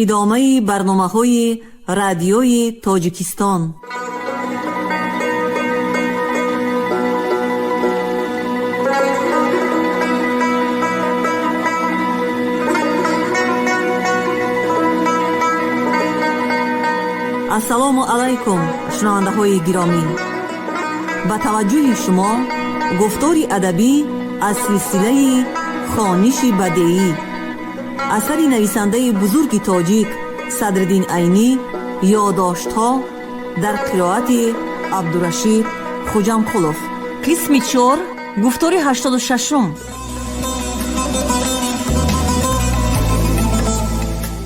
ادامه برنامه‌های رادیوی تاجیکستان. السلام علیکم شنونده های گرامی، با توجه شما گفتاری ادبی از سلسله خوانش بدیعی اثر نویسنده بزرگ تاجیک صدرالدین عینی، یادداشت‌ها در قرائت عبدالرشید خوجامقلوف، قسم 4، گفتار 86.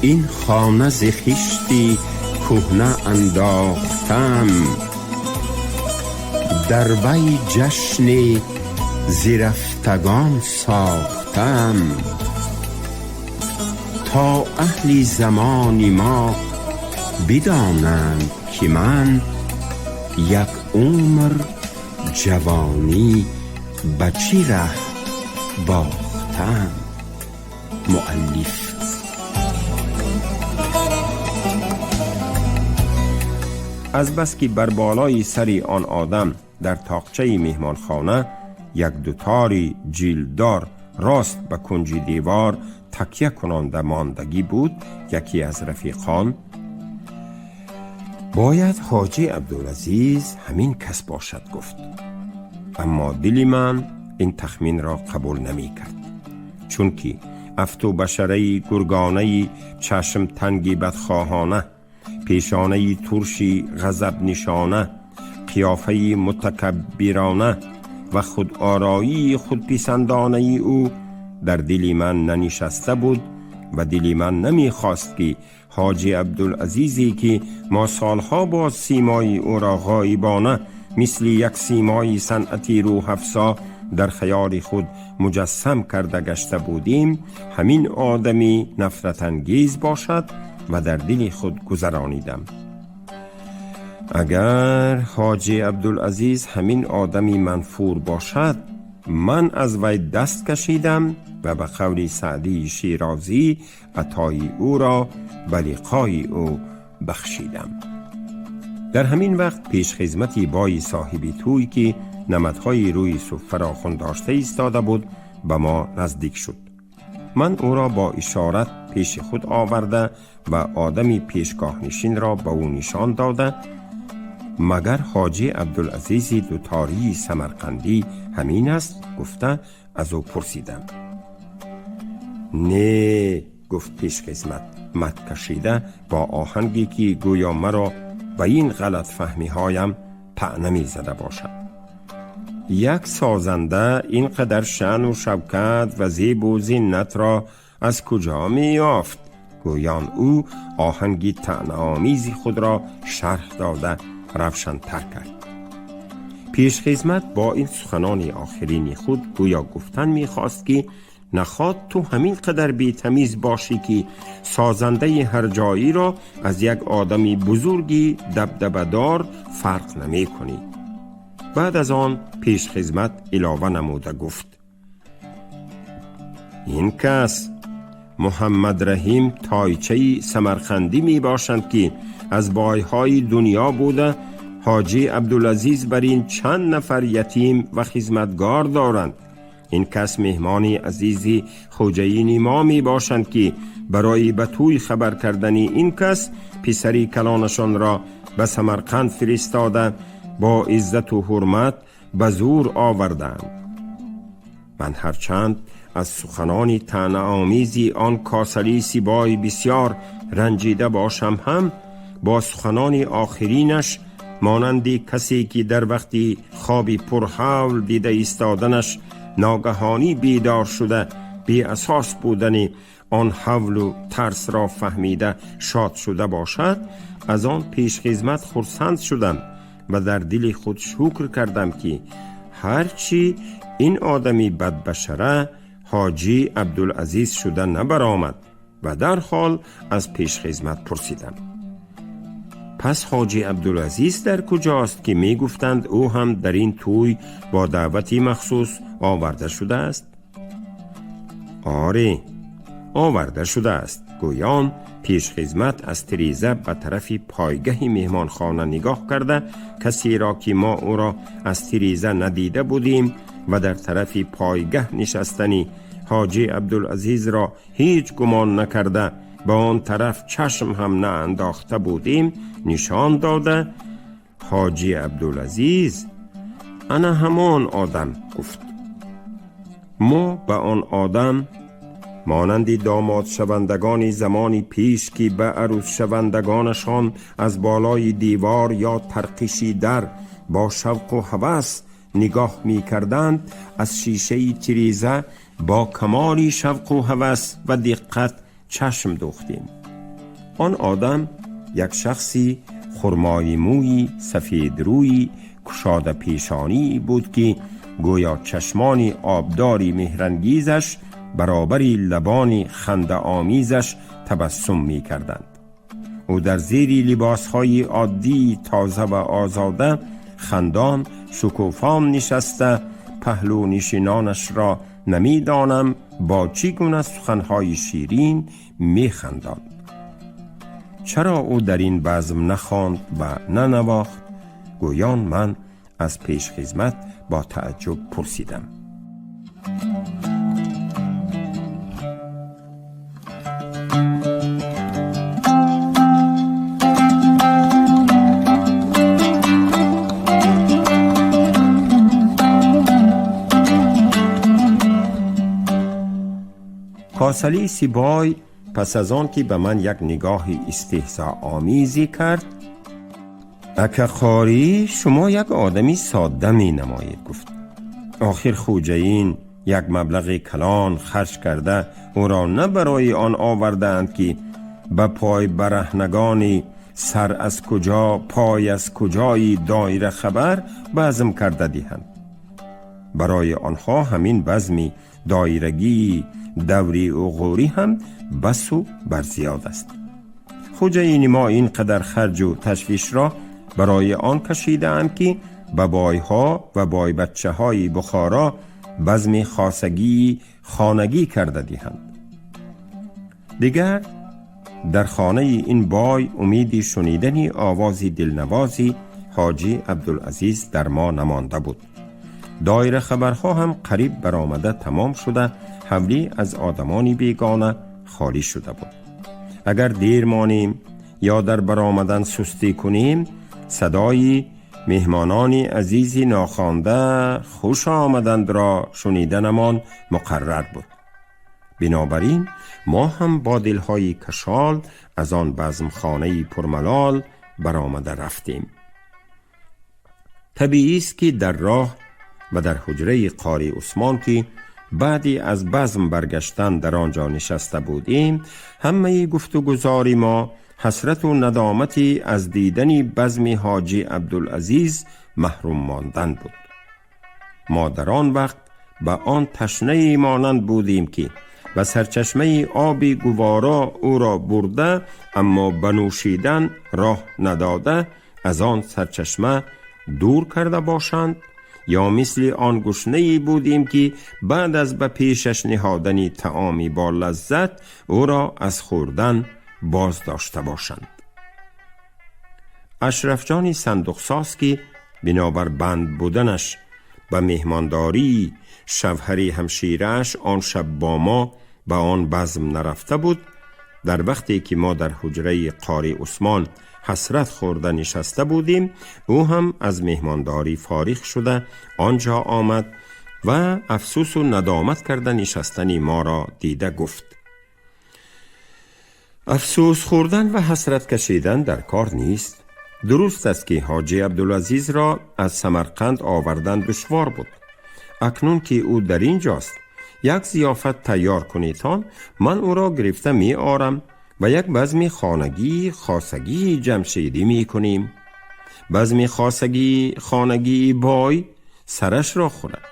این خانه ز خشتی کهنه انداختم، در وی جشن زرفتگان ساختم، تا اهل زمان ما بدانند که من یک عمر جوانی به چی ره باختم. مؤلف. از بس که بر بالای سری آن آدم در تاقچه مهمانخانه یک دوتاری جیلدار راست به کنج دیوار تکیه کننده ماندگی بود، یکی از رفیقان: باید حاجی عبدالعزیز همین کس باشد گفت. اما دل من این تخمین را قبول نمی کرد، چون که افتو بشره گرگانه چشم تنگی بدخواهانه، پیشانه ترشی غضب نشانه، قیافه متکبرانه و خود آرایی خودپسندانه او در دل من ننشسته بود و دل من نمی خواست که حاجی عبدالعزیزی که ما سالها باز سیمای او را غایبانه مثل یک سیمای صنعتی روح افزا در خیال خود مجسم کرده گشته بودیم، همین آدمی نفرت انگیز باشد و در دل خود گذرانیدم. اگر حاجی عبدالعزیز همین آدمی منفور باشد، من از وی دست کشیدم و به قول سعدی شیرازی عطای او را به لقای او بخشیدم. در همین وقت پیش خدمتی بای صاحبی توی که نمدهای روی صفه را خنداشته ایستاده بود به ما نزدیک شد. من او را با اشارت پیش خود آورده و آدمی پیشگاه نشین را به او نشان داده: مگر حاجی عبدالعزیز دوتاری سمرقندی همین است؟ گفته از او پرسیدم. نه، گفت پیش خدمت مت کشیده با آهنگی که گویا مرا و این غلط فهمی هایم طعنه می زده باشد. یک سازنده اینقدر شأن و شوکت و زیب و زینت را از کجا می یافت؟ گویان او آهنگی طعنه آمیزی خود را شرح داده روشن تر کرد. پیش خدمت با این سخنان آخرین خود گویا گفتن می خواست که نخواد تو همین قدر بی‌تمیز باشی که سازنده هر جایی را از یک آدمی بزرگی دبدبه‌دار فرق نمی کنی. بعد از آن پیش خدمت علاوه نموده گفت: این کس محمد رحیم تایچه سمرقندی می باشند که از بایهای دنیا بوده حاجی عبدالعزیز بر این چند نفر یتیم و خدمتگار دارند. این کس مهمانی عزیزی خوجین ما می باشند که برای به توی خبر کردن این کس پسری کلانشان را به سمرقند فرستاده با عزت و حرمت به زور آوردند. من هرچند از سخنان طعنه آمیزی آن کاسلی سیبای بسیار رنجیده باشم، هم با سخنان آخرینش مانند کسی که در وقتی خوابی پرحول دیده ایستادنش ناگهانی بیدار شده بی اساس بودن آن حول و ترس را فهمیده شاد شده باشد، از آن پیش خدمت خرسند شدم و در دل خود شکر کردم که هرچی این آدمی بدبشره حاجی عبدالعزیز شده نبرآمد و در حال از پیش خدمت پرسیدم: پس حاجی عبدالعزیز در کجاست که می گفتند او هم در این توی با دعوتی مخصوص آورده شده است؟ آره، آورده شده است. گویان پیش خدمت از تریزه به طرف پایگاه مهمانخانه نگاه کرده، کسی را که ما او را از تریزه ندیده بودیم و در طرف پایگاه نشستنی حاجی عبدالعزیز را هیچ گمان نکرده با آن طرف چشم هم نه انداخته بودیم نشان داده. حاجی عبدالعزیز انا همان آدم گفت. ما به آن آدم مانند داماد شوندگان زمانی پیش که به عروس شوندگانشان از بالای دیوار یا ترقشی در با شوق و هوس نگاه می کردند، از شیشه تریزه با کمال شوق و هوس و دقت چشم دوختیم. آن آدم یک شخصی خرمای موی، سفید روی، کشاده پیشانی بود که گویا چشمان آبداری مهرنگیزش برابری لبانی خنده آمیزش تبسم می کردند. او در زیر لباسهای عادی تازه و آزاده خندان شکوفان نشسته، پهلو نشینانش را نمیدانم با چگونه سخنهای شیرین می خنداند. چرا او در این بزم نخواند و ننواخت؟ گویان من از پیش خدمت با تعجب پرسیدم. کاسلی سیبای پس از آن که به من یک نگاه استهزا آمیزی کرد، اکه خاری شما یک آدمی ساده می نمایید گفت. آخر خوجه این یک مبلغ کلان خرج کرده او را نه برای آن آوردند که به پای برهنگانی سر از کجا پای از کجای دایره خبر بزم کرده دیهند. برای آنها همین بزمی دایرگی دوری و غوری هم بس و برزیاد است. خوجه این ما این قدر خرج و تشویش را برای آن کشیده اند که به بایها و بای بچه های بخارا بزم خاصگی خانگی کرده دیهند. دیگر در خانه این بای امیدی شنیدنی آوازی دلنوازی حاجی عبدالعزیز در ما نمانده بود. دایره خبرها هم قریب برآمده تمام شده، حولی از آدمانی بیگانه خالی شده بود. اگر دیر مانیم یا در برآمدن سستی کنیم، صدای مهمانانی عزیزی ناخوانده خوش آمدند را شنیدنمان مقرر بود. بنابراین ما هم با دلهای کشال از آن بزمخانه پرملال برآمده رفتیم. طبیعی است که در راه و در حجره قاری عثمان که بعدی از بزم برگشتن در آنجا نشسته بودیم، همه گفتگوزاری ما حسرت و ندامتی از دیدن بزم حاجی عبدالعزیز محروم ماندن بود. ما در آن وقت به آن تشنه مانند بودیم که و سرچشمه آبی گوارا او را برده اما بنوشیدن راه نداده از آن سرچشمه دور کرده باشند، یا مثل آن گشنه‌ای بودیم که بعد از به پیشش نهادنی طعامی با لذت او را از خوردن باز داشته باشند. اشرف جانی صندوقساز که بنابر بند بودنش به مهمانداری شوهری همشیرش آن شب با ما به آن بزم نرفته بود، در وقتی که ما در حجره قاری عثمان حسرت خورده نشسته بودیم، او هم از مهمانداری فارغ شده آنجا آمد و افسوس و ندامت کرده نشستنی ما را دیده گفت: افسوس خوردن و حسرت کشیدن در کار نیست. درست است که حاجی عبدالعزیز را از سمرقند آوردن دشوار بود. اکنون که او در اینجاست، یک ضیافت تیار کنیدان، من او را گرفته می آرم و یک بزم خانگی جمشیدی می کنیم. بزم خانگی بای سرش را خورد.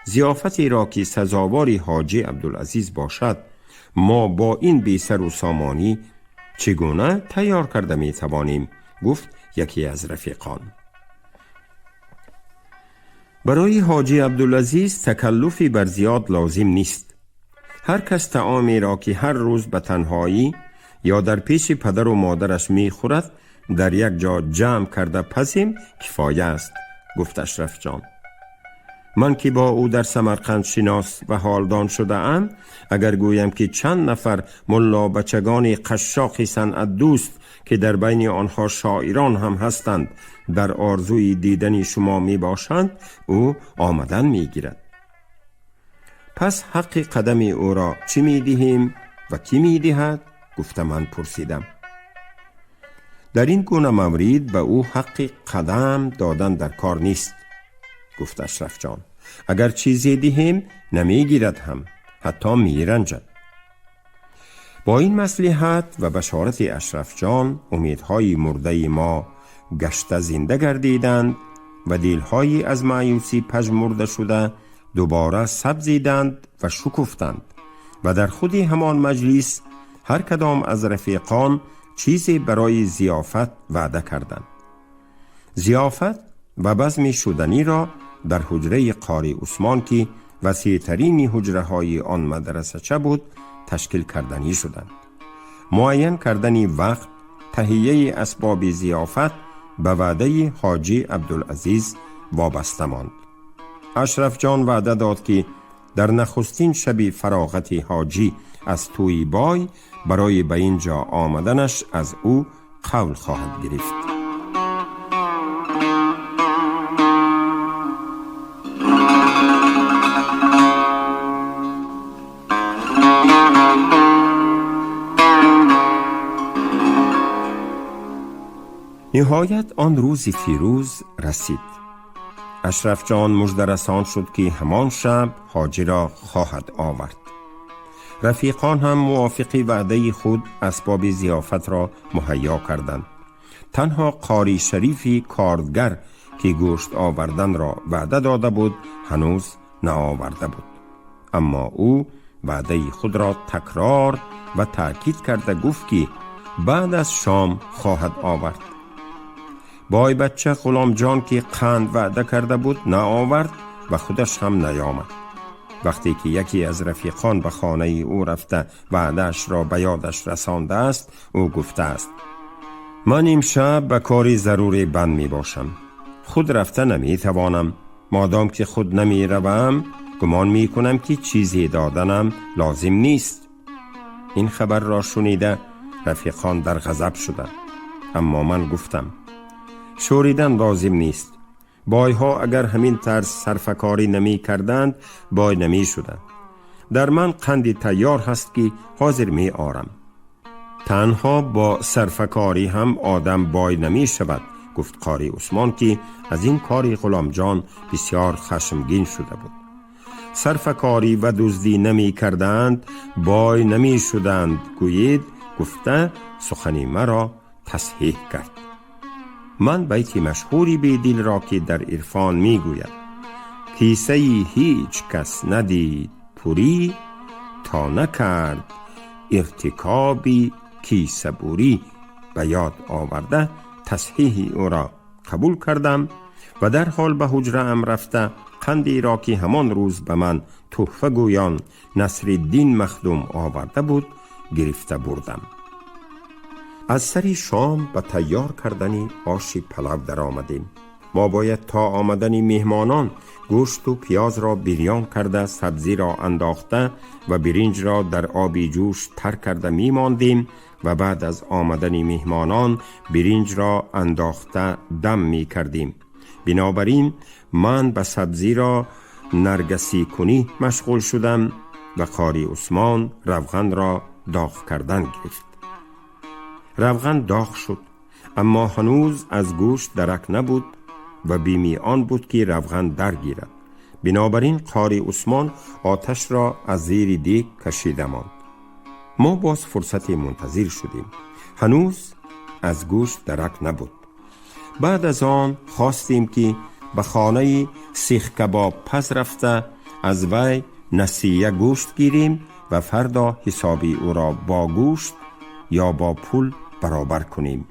ضیافتی را که سزاواری حاجی عبدالعزیز باشد، ما با این بی سر و سامانی چگونه تیار کرده می توانیم؟ گفت یکی از رفیقان. برای حاجی عبدالعزیز تکلفی بر زیاد لازم نیست. هر کس طعامی را که هر روز به تنهایی یا در پیش پدر و مادرش می خورد، در یک جا جمع کرده پزیم کفایه است، گفت اشرف جان. من که با او در سمرقند شناس و حالدان شده ام، اگر گویم که چند نفر ملا بچگان قشاق صنعت دوست که در بین آنها شاعران هم هستند در آرزوی دیدن شما می باشند، او آمدن می گیرد. پس حق قدم او را چی می دهیم و کی می دهد؟ گفت من پرسیدم. در این گونه مورد به او حق قدم دادن در کار نیست، گفت اشرف جان. اگر چیزی دهیم نمی گیرد، هم حتی می رنجد. با این مصلحت و بشارت اشرف جان امیدهای مرده ما گشته زنده گردیدند و دلهایی از مایوسی پژمرده شده دوباره سبزیدند و شکفتند و در خود همان مجلس هر کدام از رفیقان چیزی برای ضیافت وعده کردند. ضیافت و بزم شدنی را در حجره قاری عثمان که وسیع‌ترین حجره های آن مدرسه چه بود تشکیل کردنی شدند. معین کردنی وقت، تهیه اسباب ضیافت به وعده حاجی عبدالعزیز وابسته ماند. اشرف جان وعده داد که در نخستین شب فراغت حاجی از توی بای برای به اینجا آمدنش از او قول خواهد گرفت. نهایت آن روز فیروز رسید. اشرف جان مژده رسان شد که همان شب حاجی را خواهد آورد. رفیقان هم موافق وعده خود اسباب ضیافت را مهیا کردند. تنها قاری شریفی کارگر که گوشت آوردن را وعده داده بود هنوز نآورده بود، اما او وعده خود را تکرار و تأکید کرده گفت که بعد از شام خواهد آورد. بای بچه غلام جان که قند وعده کرده بود نآورد و خودش هم نیامد. وقتی که یکی از رفیقان به خانه او رفته وعده‌اش را به یادش رسانده است، او گفته است من امشب به کاری ضروری بند می باشم، خود رفته نمی توانم. مادام که خود نمی روم گمان می کنم که چیزی دادنم لازم نیست. این خبر را شنیده رفیقان در غضب شدند، اما من گفتم شوریدن لازم نیست. بایها اگر همین طرز صرفکاری نمی کردند بای نمی شدند. در من قندی تیار هست که حاضر می آرم. تنها با صرفکاری هم آدم بای نمی شود، گفت قاری عثمان که از این کاری غلام جان بسیار خشمگین شده بود. صرفکاری و دزدی نمی کردند بای نمی شدند گوید، گفته سخنی مرا تصحیح کرد. من بیتی مشهوری به دل را که در عرفان می گوید کیسه هیچ کس ندید پوری، تا نکرد ارتکابی کیسه بوری، به یاد آورده تصحیح او را قبول کردم و در حال به حجره ام رفته قندی را که همان روز به من تحفه گویان نصرالدین مخدوم آورده بود گرفته بردم. از سری شام به تیار کردن آش پلو در آمدیم. ما باید تا آمدن مهمانان گوشت و پیاز را بریان کرده، سبزی را انداخته و برنج را در آبی جوش تر کرده می ماندیم و بعد از آمدن مهمانان برنج را انداخته دم می کردیم. بنابراین من به سبزی را نرگسی کنی مشغول شدم و قاری عثمان روغن را داغ کردن گرفت. روغن داغ شد، اما هنوز از گوشت درک نبود و بیمی آن بود که روغن درگیرد. بنابراین قاری عثمان آتش را از زیر دیگ کشیده ماند. ما باز فرصت منتظر شدیم. هنوز از گوشت درک نبود. بعد از آن خواستیم که به خانه سیخ کباب پس رفته از وی نسیه گوشت گیریم و فردا حسابی او را با گوشت یا با پول برابر کنیم.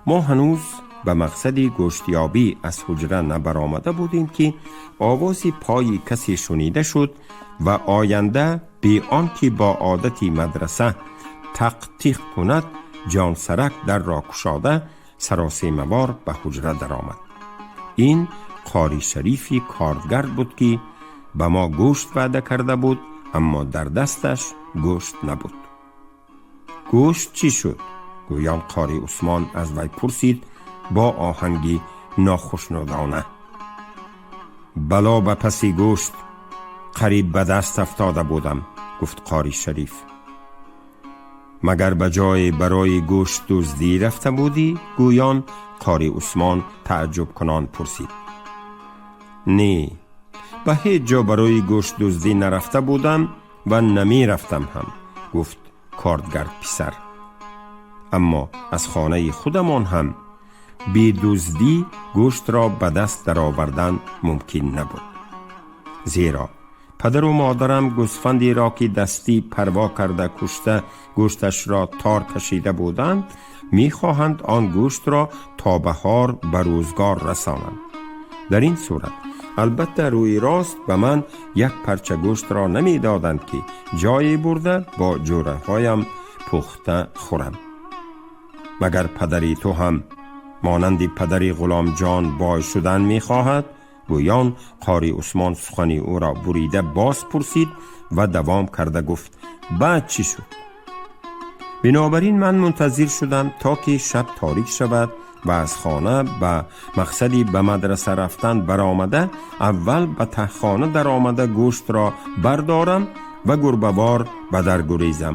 ما هنوز به مقصد گوشتیابی از حجره نبرآمده بودیم که آوازی پای کسی شنیده شد و آینده بی آنکه با عادت مدرسه تق تیق کند جان سرک در را کشاده سراسیمه‌وار به حجره در آمد. این قاری شریفی کارگر بود که به ما گوشت وعده کرده بود، اما در دستش گوشت نبود. گوشت چی شد؟ گویان قاری عثمان از وی پرسید با آهنگی ناخشنودانه. بلا به پسی گوشت، قریب به دست افتاده بودم، گفت قاری شریف. مگر به جای برای گوشت دزدی رفته بودی؟ گویان قاری عثمان تعجب کنان پرسید. نه، به هیچ جا برای گوشت دزدی نرفته بودم و نمی رفتم هم، گفت کارگر پسر. اما از خانه خودمان هم بی دزدی گوشت را به دست در آوردن ممکن نبود، زیرا پدر و مادرم گوسفندی را که دستی پروا کرده کشته گوشتش را تار کشیده بودند می‌خواهند آن گوشت را تا بهار به روزگار رسانند. در این صورت البته روی راست به من یک پرچه گوشت را نمی دادند که جایی برده با جوره هایم پخته خورم. مگر پدری تو هم مانند پدری غلام جان بای شدن می خواهد؟ گویان قاری عثمان سخنی او را بریده باز پرسید و دوام کرده گفت بعد چی شد؟ بنابراین من منتظر شدم تا که شب تاریک شود و از خانه به مقصدی به مدرسه رفتن برآمده اول به تهخانه در آمده گوشت را بردارم و گربه‌وار به در گریزم.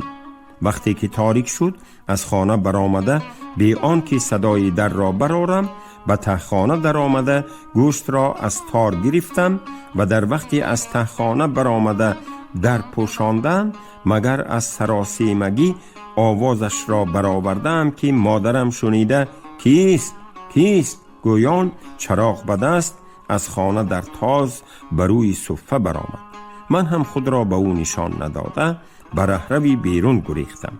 وقتی که تاریک شد از خانه برآمده بی آنکه صدای در را برآرم به تهخانه در آمده گوشت را از تار گرفتم و در وقتی از تهخانه برآمده در پوشاندم مگر از سراسیمگی آوازش را برآوردم که مادرم شنیده کیست؟ کیست؟ گویان چراغ به دست از خانه در تاز بروی صفه برآمد. من هم خود را به او نشان نداده به رهروی بیرون گریختم.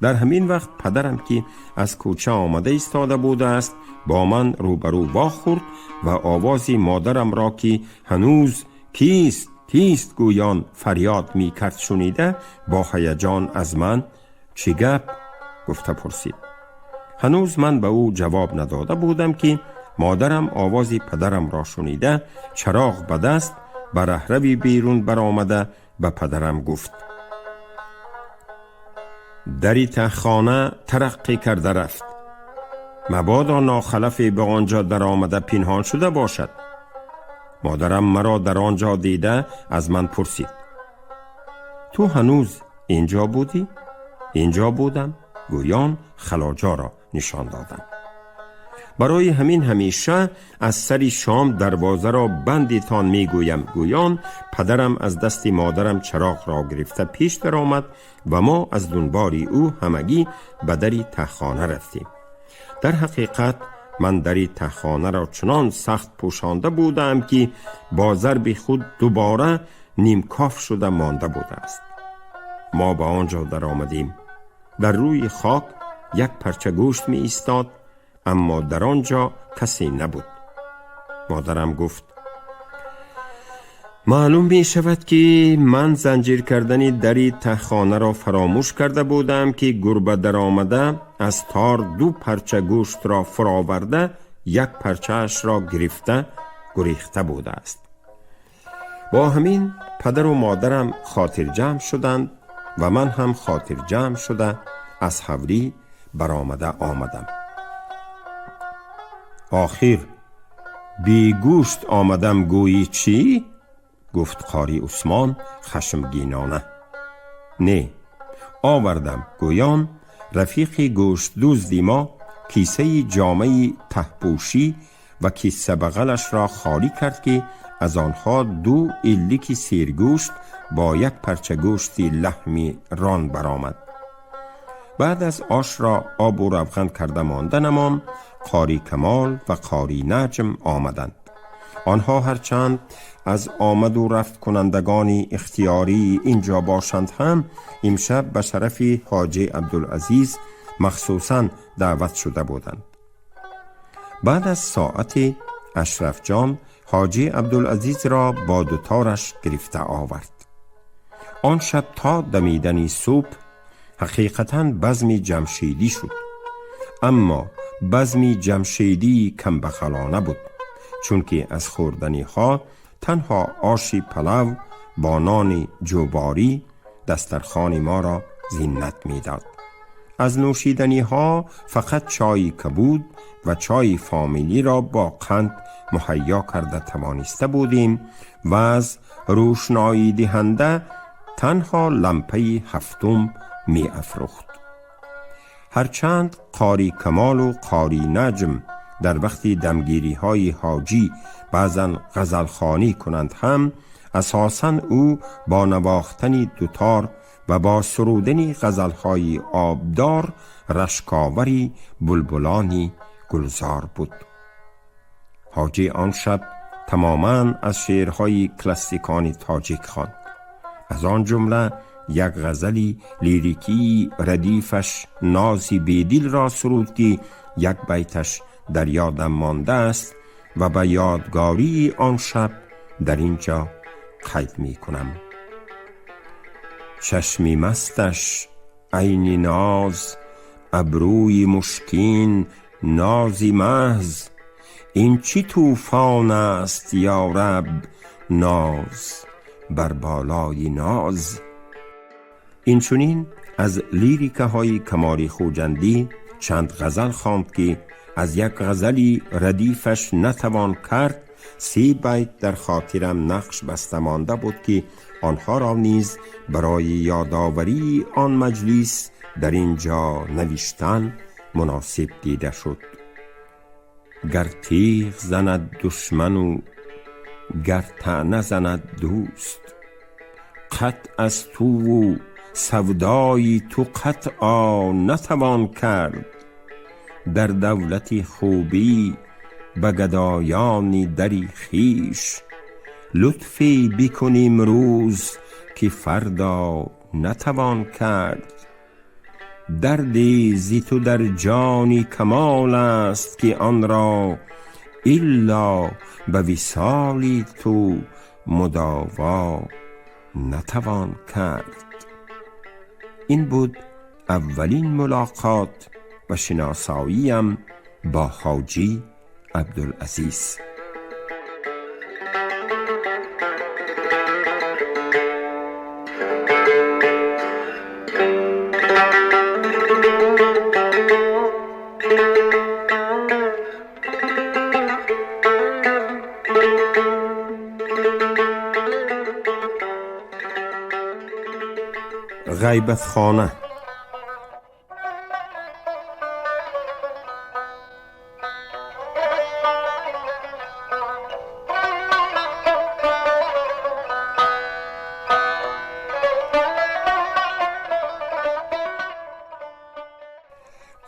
در همین وقت پدرم که از کوچه آمده ایستاده بوده است با من روبرو واخورد و آوازی مادرم را که هنوز کیست؟ کیست؟ گویان فریاد می کرد شنیده با هیجان از من چی گپ؟ گفته پرسید. هنوز من به او جواب نداده بودم که مادرم آوازی پدرم را شنیده چراغ به دست به رهروی بیرون برآمده به پدرم گفت دری تهخانه ترقی کرده رفت، مبادا ناخلفی به آنجا در آمده پنهان شده باشد. مادرم مرا در آنجا دیده از من پرسید تو هنوز اینجا بودی؟ اینجا بودم. گویان خلاجا را نشان دادم. برای همین همیشه از سری شام دروازه را بندی تان می گویم. گویان پدرم از دست مادرم چراغ را گرفته پیش در آمد و ما از دنباری او همگی به دری تهخانه رفتیم. در حقیقت من دری تهخانه را چنان سخت پوشانده بودم که با ضرب خود دوباره نیم کاف شده مانده بوده است. ما به آنجا در آمدیم. در روی خاک یک پرچه گوشت می ایستاد، اما در آنجا کسی نبود. مادرم گفت معلوم می شود که من زنجیر کردن دری تهخانه را فراموش کرده بودم که گربه در آمده از تار 2 پرچه گوشت را فراورده یک پرچه اش را گرفته گریخته بوده است. با همین پدر و مادرم خاطر جمع شدند و من هم خاطر جمع شده از حوری برآمده آمدم. آخر بی گوشت آمدم گویی چی؟ گفت قاری عثمان خشمگینانه. نه، آوردم. گویان رفیق گوشت دزدی ما کیسه جامه تهپوشی و کیسه بغلش را خالی کرد که از آنها 2 ایلیک سیرگوشت با یک پرچه گوشتی لحمی ران برآمد. بعد از آش را آب و روغن کرده ماندنمان قاری کمال و قاری نجم آمدند. آنها هرچند از آمد و رفت کنندگانی اختیاری اینجا باشند هم امشب به شرف حاجی عبدالعزیز مخصوصاً دعوت شده بودند. بعد از ساعتی اشرف جان حاجی عبدالعزیز را با 2 تارش گرفته آورد. آن شب تا دمیدنی صبح حقیقتاً بزم جمشیدی شد، اما بزم جمشیدی کم بخلانه بود، چون که از خوردنی ها تنها آشی پلو با نان جوباری دسترخوان ما را زینت می داد. از نوشیدنی ها فقط چای کبود و چای فامیلی را با قند مهیا کرده توانسته بودیم و از روشنایی دهنده تنها لمپه هفتم می افروخت. هرچند قاری کمال و قاری نجم در وقت دمگیری های حاجی بعضن غزلخوانی کنند، هم اساساً او با نواختن دوتار و با سرودنی غزلهای آبدار رشکاوری بلبلانی گلزار بود. حاجی آن شب تماماً از شعرهای کلاسیکانی تاجیک خواند. از آن جمله یک غزلی لیریکی ردیفش نازی بیدل را سرود که یک بیتش در یادم مانده است و به یادگاری آن شب در اینجا قید می کنم. چشمی مستش عین ناز، ابروی مشکین نازی محض، این چی طوفان است یا رب ناز بر بالای ناز. این چنین از لیریکه های کمالی خوجندی چند غزل خواند که از یک غزلی ردیفش نتوان کرد 3 بیت در خاطرم نقش بسته مانده بود که آنها را نیز برای یادآوری آن مجلس در اینجا نوشتن مناسب دیده شد. گر تیغ زند دشمن و گر طعنه زند دوست، قطع از تو و سودای تو قطعا نتوان کرد. در دولت خوبی به گدایان دری خویش، لطفی بکنیم روز که فردا نتوان کرد. دردی زی تو در جانی کمال است که آن را الا به وصالی تو مداوا نتوان کرد. این بود اولین ملاقات و شناساییم با حاجی عبدالعزیز. غیبت خانه.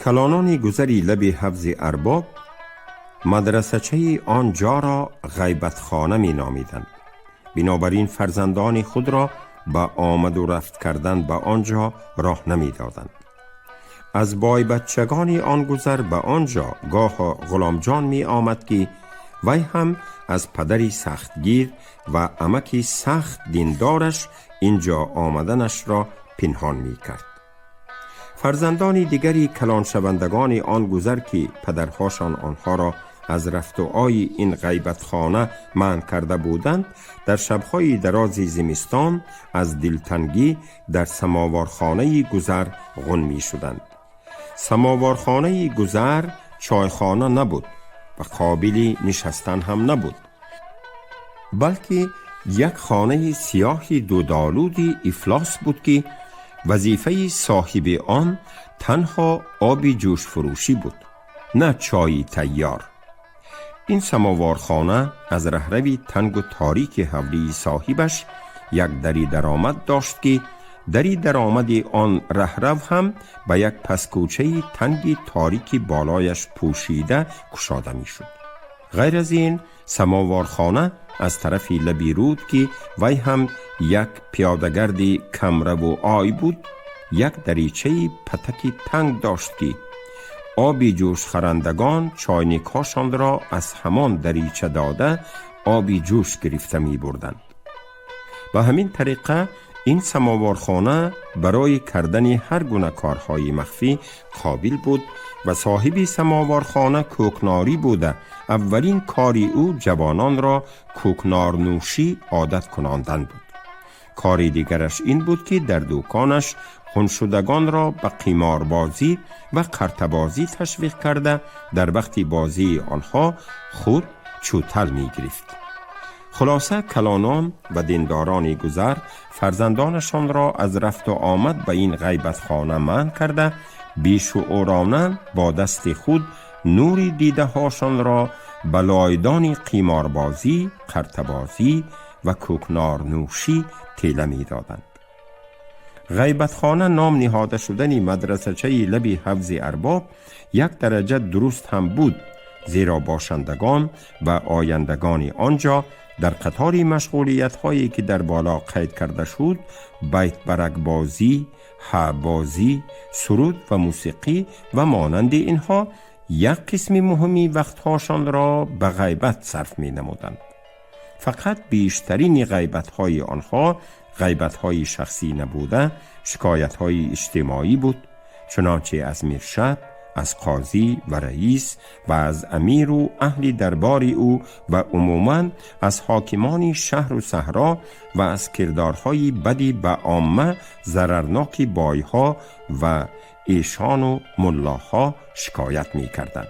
کلانان گذری لب حوض ارباب مدرسه‌چه آنجا را غیبت خانه می نامیدند. بنابراین فرزندان خود را با آمد و رفت کردن به آنجا راه نمی دادند. از بای بچگانی آن گذر به آنجا گاه غلام جان می آمد که وی هم از پدری سختگیر و عمکی سخت دیندارش اینجا آمدنش را پنهان می کرد. فرزندان دیگری کلان شوندگان آن گذر که پدرهاشان آنها را از رفت و آی این غیبت خانه منع کرده بودند، در شبهای دراز زمستان از دلتنگی در سماوارخانه گذر غن می شدند. سماوارخانه گذر چایخانه نبود و قابل نشستن هم نبود، بلکه یک خانه سیاه دودآلود افلاس بود که وظیفه صاحب آن تنها آب جوش فروشی بود، نه چای تیار. این سماوارخانه از رهروی تنگ و تاریک حولی صاحبش یک دری درآمد داشت که دری درآمد آن رهرو هم به یک پسکوچه تنگ تاریک بالایش پوشیده گشاده می شد. غیر از این سماوارخانه از طرف لبی رود که وی هم یک پیاده‌گرد کمره و آی بود، یک دریچه پتکی تنگ داشت که آبی جوش خرندگان چاینک‌هاشان را از همان دریچه داده آبی جوش گرفته می بردند. به همین طریقه این سماوارخانه برای کردن هر گونه کارهای مخفی قابل بود و صاحب سماوارخانه کوکناری بوده. اولین کاری او جوانان را کوکنار نوشی عادت کناندن بود. کاری دیگرش این بود که در دکانش خونشدگان را به قماربازی و قرطبازی تشویق کرده در وقت بازی آنها خود چوتل می گرفت. خلاصه کلانان و دینداران گذر فرزندانشان را از رفت و آمد به این غیبتخانه منع کرده، بیشعورانه با دست خود نور دیده هاشان را به لایدان قماربازی، قرطبازی و کوکنار نوشی تیله می دادند. غیبتخانه نام نهاده شدن مدرسه‌چه لب حفظ ارباب یک درجه درست هم بود، زیرا باشندگان و آیندگان آنجا در قطار مشغولیت هایی که در بالا قید کرده شد، بیت برک بازی، بازی، سرود و موسیقی و مانند اینها یک قسم مهمی وقتهاشان را به غیبت صرف می نمودند. فقط بیشترین غیبت های آنها غیبت های شخصی نبوده، شکایت های اجتماعی بود، چنانچه از میرشب، از قاضی و رئیس و از امیر و اهل دربار او و عموماً از حاکمان شهر و صحرا و از کردارهای بدی به عامه ضررناک بایها و ایشان و ملاها شکایت می کردند.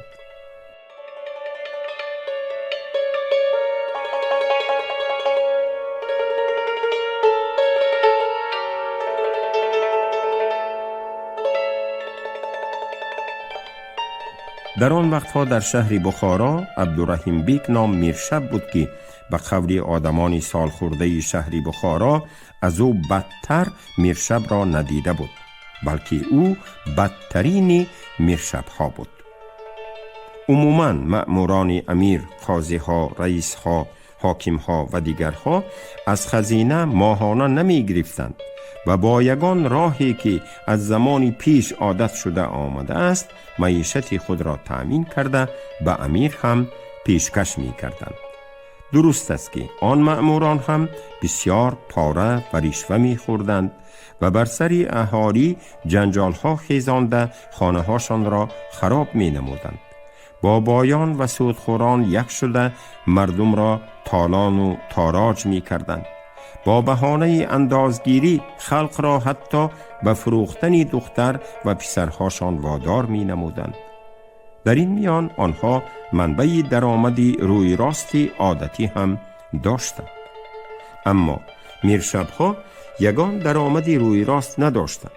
در آن وقتها در شهر بخارا عبدالرحیم بیک نام میرشب بود که به قول آدمان سال خورده شهر بخارا از او بدتر میرشب را ندیده بود، بلکه او بدترین میرشب ها بود. عموماً مأموران امیر، قاضی ها، رئیس ها، حاکم ها و دیگرها از خزینه ماهانه نمی گرفتند و با یگان راهی که از زمان پیش عادت شده آمده است معیشت خود را تأمین کرده به امیر هم پیشکش می کردند. درست است که آن مأموران هم بسیار پاره و رشوه می خوردند و بر سر اهالی جنجال ها خیزانده خانه هاشان را خراب می نمودند. با بایان و سودخوران یک شده مردم را تالان و تاراج می کردند. با بهانه اندازگیری خلق را حتی به فروختن دختر و پسرهاشان وادار می نمودند. در این میان آنها منبع درآمدی روی راستی عادتی هم داشتند. اما میرشبها یگان درآمدی روی راست نداشتند.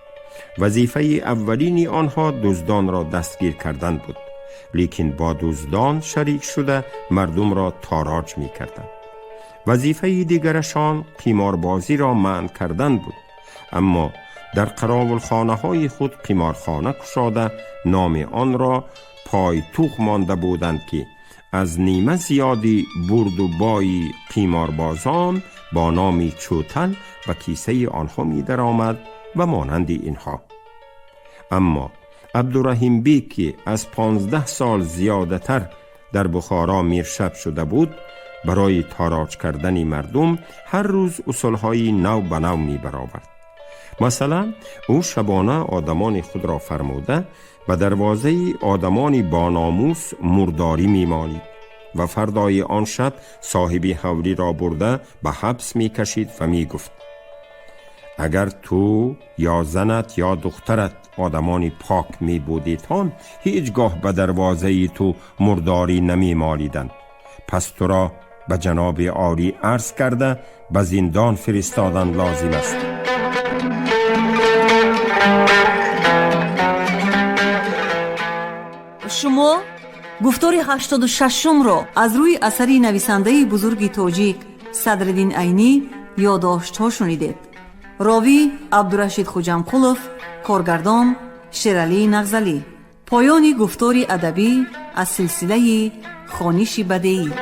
وظیفه اولین آنها دزدان را دستگیر کردن بود، لیکن با دزدان شریک شده مردم را تاراج می کردند. وظیفه دیگرشان قماربازی را منع کردن بود، اما در قراولخانه های خود قمارخانه کشاده نام آن را پایتوخ مانده بودند که از نیمه زیادی برد و بای قماربازان با نام چوتل و کیسه آنها می در آمد و مانند اینها. اما عبدالرحیم بیک که از 15 سال زیاده تر در بخارا میرشب شده بود، برای تاراج کردن مردم هر روز اصولهای نو به نو می برآورد. مثلا او شبانه آدمان خود را فرموده و دروازه آدمان با ناموس مرداری می مالید و فردای آن شب صاحب حولی را برده به حبس می کشید و می گفت اگر تو یا زنت یا دخترت آدمان پاک می بودیدان هیچگاه به دروازه تو مرداری نمی مالیدند، پس تو را به جناب عالی عرض کرده به زندان فرستادن لازم است. شما گفتار 86 را از روی اثری نویسنده بزرگ تاجیک صدرالدین عینی یادداشت‌ها شنیدید. راوی عبدالرشید خوجمقلوف، کارگردان شیرعلی نغزلی. پایان گفتار ادبی از سلسله خوانش بدیعی.